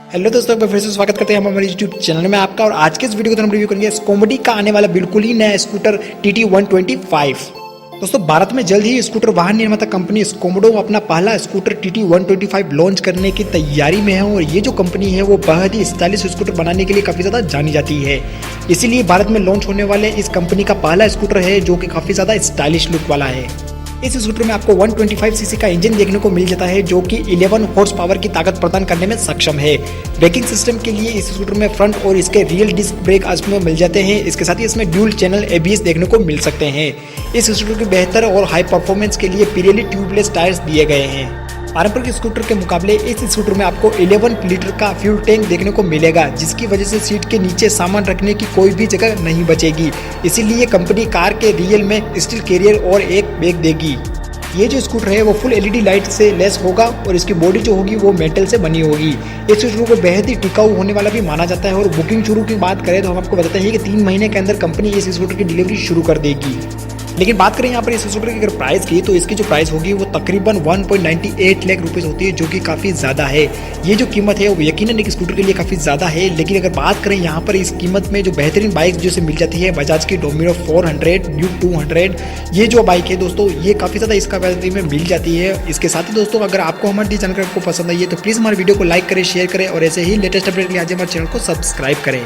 Hello दोस्तों, मैं फिर से स्वागत करते हैं हमारे यूट्यूब चैनल में आपका। और आज के इस वीडियो को हम रिव्यू करेंगे स्कोमडी का आने वाला बिल्कुल ही नया स्कूटर TT125। दोस्तों, भारत में जल्द ही स्कूटर वाहन निर्माता कंपनी स्कोमडो अपना पहला स्कूटर TT125 लॉन्च करने की तैयारी में है। और ये जो कंपनी है वो बहुत ही स्टाइलिश स्कूटर बनाने के लिए काफ़ी ज़्यादा जानी जाती है। इसीलिए भारत में लॉन्च होने वाले इस कंपनी का पहला स्कूटर है जो कि काफ़ी ज़्यादा स्टाइलिश लुक वाला है। इस स्कूटर में आपको 125 सीसी का इंजन देखने को मिल जाता है जो कि 11 हॉर्स पावर की ताकत प्रदान करने में सक्षम है। ब्रेकिंग सिस्टम के लिए इस स्कूटर में फ्रंट और इसके रियल डिस्क ब्रेक इसमें मिल जाते हैं। इसके साथ ही इसमें ड्यूल चैनल ABS देखने को मिल सकते हैं। इस स्कूटर के बेहतर और हाई परफॉर्मेंस के लिए पिरेली ट्यूबलेस टायर्स दिए गए हैं। पारंपरिक स्कूटर के मुकाबले इस स्कूटर में आपको 11 लीटर का फ्यूल टैंक देखने को मिलेगा, जिसकी वजह से सीट के नीचे सामान रखने की कोई भी जगह नहीं बचेगी। इसीलिए कंपनी कार के रियल में स्टील कैरियर और एक बैग देगी। ये जो स्कूटर है वो फुल LED लाइट से लेस होगा और इसकी बॉडी जो होगी वो मेटल से बनी होगी। इस स्कूटर को बेहद ही टिकाऊ होने वाला भी माना जाता है। और बुकिंग शुरू की बात करें तो हम आपको बताते हैं कि 3 महीने के अंदर कंपनी इस स्कूटर की डिलीवरी शुरू कर देगी। लेकिन बात करें यहाँ पर इस स्कूटर की अगर प्राइस की, तो इसकी जो प्राइस होगी वो तकरीबन 1.98 लाख रुपए होती है, जो कि काफ़ी ज़्यादा है। ये जो कीमत है वो यकीनन एक स्कूटर के लिए काफ़ी ज़्यादा है। लेकिन अगर बात करें यहाँ पर इस कीमत में जो बेहतरीन बाइक जैसे मिल जाती है बजाज की डोमिनो 400, ड्यूक 200, ये जो बाइक है दोस्तों ये काफ़ी ज़्यादा इसका वैल्यू में मिल जाती है। इसके साथ ही दोस्तों, अगर आपको हमारी जानकारी को पसंद आई है तो प्लीज़ हमारे वीडियो को लाइक करें, शेयर करें और ऐसे ही लेटेस्ट अपडेट के लिए आज हमारे चैनल को सब्सक्राइब करें।